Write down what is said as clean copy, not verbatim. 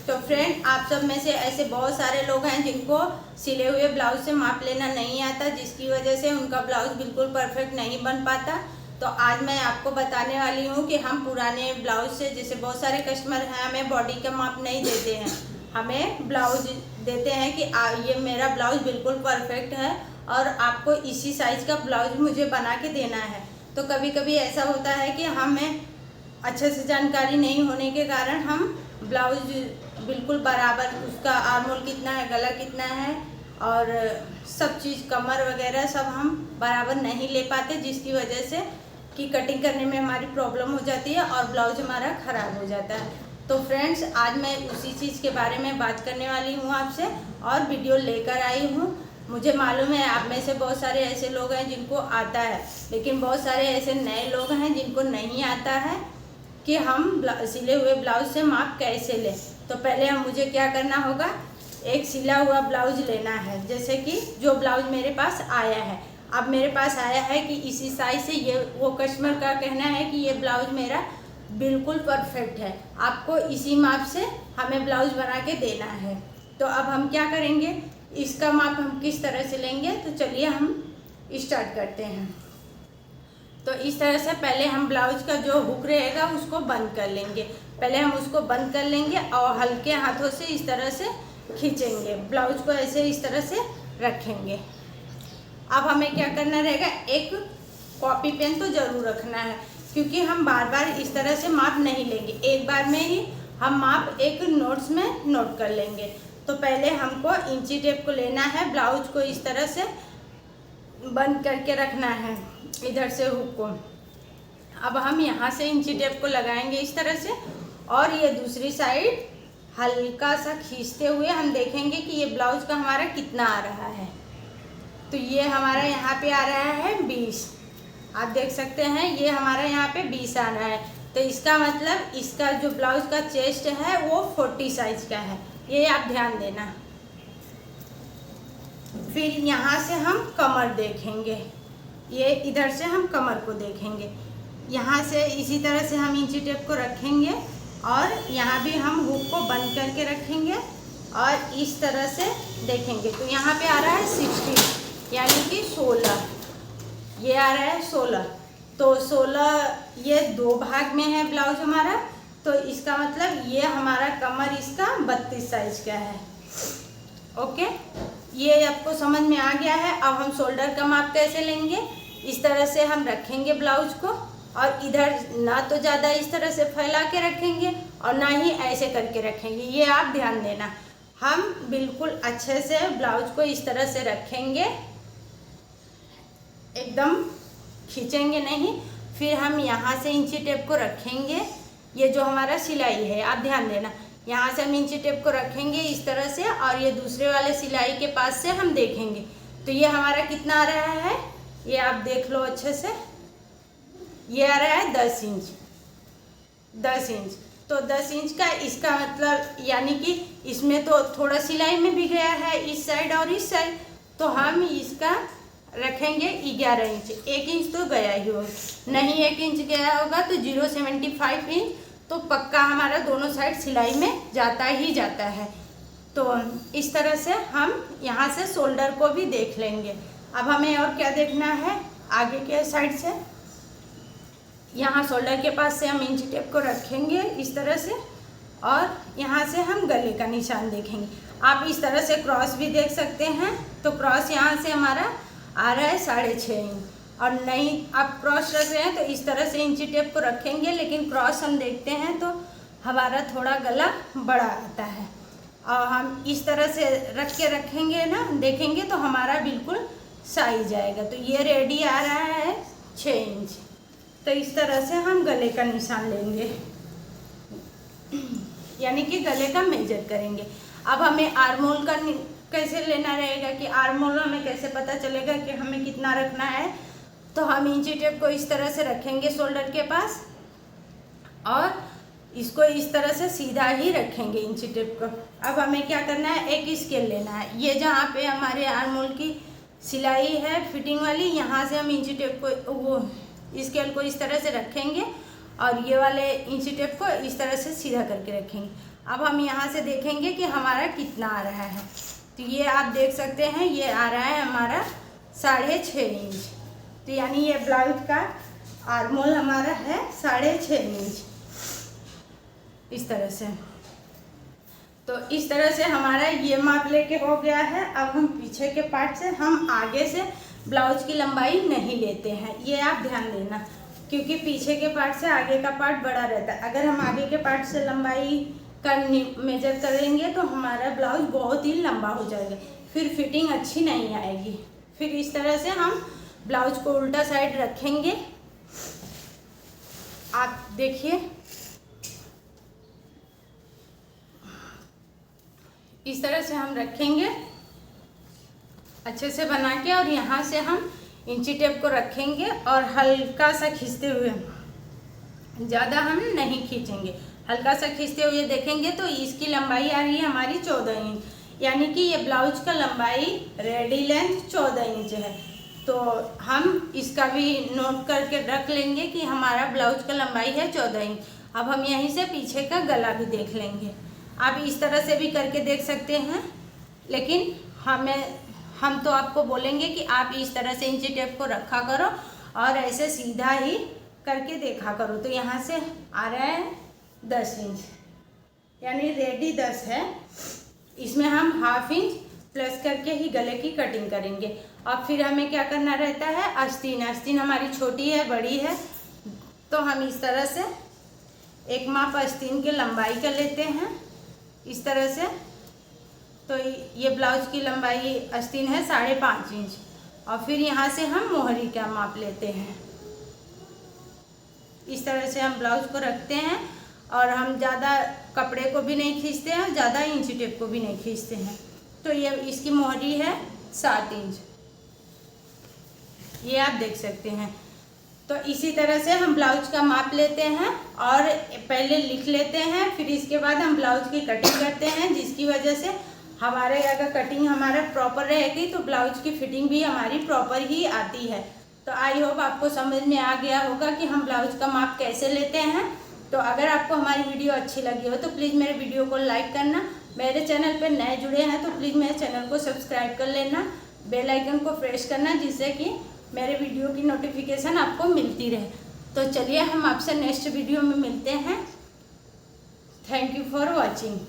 तो फ्रेंड, आप सब में से ऐसे बहुत सारे लोग हैं जिनको सिले हुए ब्लाउज से माप लेना नहीं आता, जिसकी वजह से उनका ब्लाउज बिल्कुल परफेक्ट नहीं बन पाता। तो आज मैं आपको बताने वाली हूँ कि हम पुराने ब्लाउज से, जैसे बहुत सारे कस्टमर हैं हमें बॉडी का माप नहीं देते हैं, हमें ब्लाउज देते हैं कि ये मेरा ब्लाउज बिल्कुल परफेक्ट है और आपको इसी साइज का ब्लाउज मुझे बना के देना है। तो कभी कभी ऐसा होता है कि हमें अच्छे से जानकारी नहीं होने के कारण हम ब्लाउज बिल्कुल बराबर, उसका आर्मोल कितना है, गला कितना है और सब चीज़, कमर वगैरह सब हम बराबर नहीं ले पाते, जिसकी वजह से कि कटिंग करने में हमारी प्रॉब्लम हो जाती है और ब्लाउज हमारा ख़राब हो जाता है। तो फ्रेंड्स, आज मैं उसी चीज़ के बारे में बात करने वाली हूँ आपसे और वीडियो लेकर आई हूँ। मुझे मालूम है आप में से बहुत सारे ऐसे लोग हैं जिनको आता है, लेकिन बहुत सारे ऐसे नए लोग हैं जिनको नहीं आता है कि हम सिले हुए ब्लाउज से माप कैसे लें। तो पहले मुझे क्या करना होगा, एक सिला हुआ ब्लाउज लेना है। जैसे कि जो ब्लाउज मेरे पास आया है, अब मेरे पास आया है कि इसी साइज से, ये वो कस्टमर का कहना है कि ये ब्लाउज मेरा बिल्कुल परफेक्ट है, आपको इसी माप से हमें ब्लाउज बना के देना है। तो अब हम क्या करेंगे, इसका माप हम किस तरह से लेंगे, तो चलिए हम स्टार्ट करते हैं। तो इस तरह से पहले हम ब्लाउज का जो हुक रहेगा उसको बंद कर लेंगे। पहले हम उसको बंद कर लेंगे और हल्के हाथों से इस तरह से खींचेंगे, ब्लाउज को ऐसे इस तरह से रखेंगे। अब हमें क्या करना रहेगा, एक कॉपी पेन तो ज़रूर रखना है, क्योंकि हम बार बार इस तरह से माप नहीं लेंगे, एक बार में ही हम माप एक नोट्स में नोट कर लेंगे। तो पहले हमको इंची टेप को लेना है, ब्लाउज को इस तरह से बंद करके रखना है इधर से हुक को। अब हम यहाँ से इंची टेप को लगाएंगे इस तरह से और ये दूसरी साइड हल्का सा खींचते हुए हम देखेंगे कि ये ब्लाउज का हमारा कितना आ रहा है। तो ये हमारा यहाँ पे आ रहा है 20, आप देख सकते हैं ये हमारा यहाँ पे 20 आ रहा है। तो इसका मतलब इसका जो ब्लाउज का चेस्ट है वो 40 साइज का है, ये आप ध्यान देना। फिर यहाँ से हम कमर देखेंगे, ये इधर से हम कमर को देखेंगे, यहाँ से इसी तरह से हम इंची टेप को रखेंगे और यहाँ भी हम हुक को बंद करके रखेंगे और इस तरह से देखेंगे। तो यहाँ पे आ रहा है 60, यानी कि 16, ये आ रहा है 16। तो 16 ये 2 भाग में है ब्लाउज हमारा, तो इसका मतलब ये हमारा कमर इसका 32 साइज का है। ओके, ये आपको समझ में आ गया है। अब हम शोल्डर का माप कैसे लेंगे, इस तरह से हम रखेंगे ब्लाउज को और इधर ना तो ज़्यादा इस तरह से फैला के रखेंगे और ना ही ऐसे करके रखेंगे, ये आप ध्यान देना। हम बिल्कुल अच्छे से ब्लाउज को इस तरह से रखेंगे, एकदम खींचेंगे नहीं। फिर हम यहाँ से इंची टेप को रखेंगे, ये जो हमारा सिलाई है आप ध्यान देना, यहाँ से हम इंची टेप को रखेंगे इस तरह से और ये दूसरे वाले सिलाई के पास से हम देखेंगे। तो ये हमारा कितना आ रहा है, ये आप देख लो अच्छे से, ये आ रहा है 10 इंच। 10 इंच, तो 10 इंच का इसका मतलब यानी कि इसमें तो थोड़ा सिलाई में भी गया है इस साइड और इस साइड, तो हम इसका रखेंगे 11 इंच। 1 इंच तो गया ही होगा, नहीं 1 इंच गया होगा तो 0.75 इंच तो पक्का हमारा दोनों साइड सिलाई में जाता ही जाता है। तो इस तरह से हम यहाँ से शोल्डर को भी देख लेंगे। अब हमें और क्या देखना है, आगे के साइड से यहाँ शोल्डर के पास से हम इंची टेप को रखेंगे इस तरह से और यहाँ से हम गले का निशान देखेंगे। आप इस तरह से क्रॉस भी देख सकते हैं, तो क्रॉस यहाँ से हमारा आ रहा है 6.5 इंच, और नहीं आप क्रॉस रख रहे हैं तो इस तरह से इंची टेप को रखेंगे, लेकिन क्रॉस हम देखते हैं तो हमारा थोड़ा गला बड़ा आता है और हम इस तरह से रख के रखेंगे ना, देखेंगे तो हमारा बिल्कुल साइज आएगा। तो ये रेडी आ रहा है 6 इंच। तो इस तरह से हम गले का निशान लेंगे, यानी कि गले का मेजर करेंगे। अब हमें आर्मोल का कैसे लेना रहेगा, कि आर्मोल हमें कैसे पता चलेगा कि हमें कितना रखना है। तो हम इंची टेप को इस तरह से रखेंगे शोल्डर के पास और इसको इस तरह से सीधा ही रखेंगे इंची टेप को। अब हमें क्या करना है, एक स्केल लेना है, ये जहाँ पे हमारे आर्मोल की सिलाई है फिटिंग वाली, यहाँ से हम इंची टेप को, वो स्केल को इस तरह से रखेंगे और ये वाले इंची टेप को इस तरह से सीधा करके रखेंगे। अब हम यहाँ से देखेंगे कि हमारा कितना आ रहा है। तो ये आप देख सकते हैं, ये आ रहा है हमारा 6.5 इंच। तो यानी ये ब्लाउज का आर्मोल हमारा है 6.5 इंच, इस तरह से। तो इस तरह से हमारा ये माप लेके हो गया है। अब हम पीछे के पार्ट से, हम आगे से ब्लाउज की लंबाई नहीं लेते हैं, ये आप ध्यान देना, क्योंकि पीछे के पार्ट से आगे का पार्ट बड़ा रहता है। अगर हम आगे के पार्ट से लंबाई का मेजर करेंगे तो हमारा ब्लाउज बहुत ही लंबा हो जाएगा, फिर फिटिंग अच्छी नहीं आएगी। फिर इस तरह से हम ब्लाउज को उल्टा साइड रखेंगे। आप देखिए, इस तरह से हम रखेंगे अच्छे से बना के, और यहाँ से हम इंची टेप को रखेंगे और हल्का सा खींचते हुए, ज़्यादा हम नहीं खींचेंगे, हल्का सा खींचते हुए देखेंगे तो इसकी लंबाई आ रही है हमारी 14 इंच, यानी कि ये ब्लाउज का लंबाई रेडी लेंथ 14 इंच है। तो हम इसका भी नोट करके रख लेंगे कि हमारा ब्लाउज का लंबाई है 14 इंच। अब हम यहीं से पीछे का गला भी देख लेंगे। आप इस तरह से भी करके देख सकते हैं, लेकिन हम तो आपको बोलेंगे कि आप इस तरह से इंची टेप को रखा करो और ऐसे सीधा ही करके देखा करो। तो यहाँ से आ रहा है 10 इंच, यानी रेडी 10 है। इसमें हम 1/2 इंच प्लस करके ही गले की कटिंग करेंगे। अब फिर हमें क्या करना रहता है, आस्तीन। आस्तीन हमारी छोटी है, बड़ी है, तो हम इस तरह से एक माप आस्तीन की लंबाई कर लेते हैं, इस तरह से। तो ये ब्लाउज की लंबाई आस्तीन है 5.5 इंच, और फिर यहाँ से हम मोहरी का माप लेते हैं। इस तरह से हम ब्लाउज को रखते हैं, और हम ज़्यादा कपड़े को भी नहीं खींचते हैं, ज़्यादा इंची टेप को भी नहीं खींचते हैं। तो ये इसकी मोहरी है 7 इंच, ये आप देख सकते हैं। तो इसी तरह से हम ब्लाउज का माप लेते हैं और पहले लिख लेते हैं, फिर इसके बाद हम ब्लाउज की कटिंग करते हैं, जिसकी वजह से हमारे अगर कटिंग हमारा प्रॉपर रहेगी तो ब्लाउज की फिटिंग भी हमारी प्रॉपर ही आती है। तो आई होप आपको समझ में आ गया होगा कि हम ब्लाउज का माप कैसे लेते हैं। तो अगर आपको हमारी वीडियो अच्छी लगी हो तो प्लीज़ मेरे वीडियो को लाइक करना। मेरे चैनल पर नए जुड़े हैं तो प्लीज़ मेरे चैनल को सब्सक्राइब कर लेना, बेल आइकन को प्रेस करना, जिससे कि मेरे वीडियो की नोटिफिकेशन आपको मिलती रहे। तो चलिए हम आपसे नेक्स्ट वीडियो में मिलते हैं। Thank you for watching.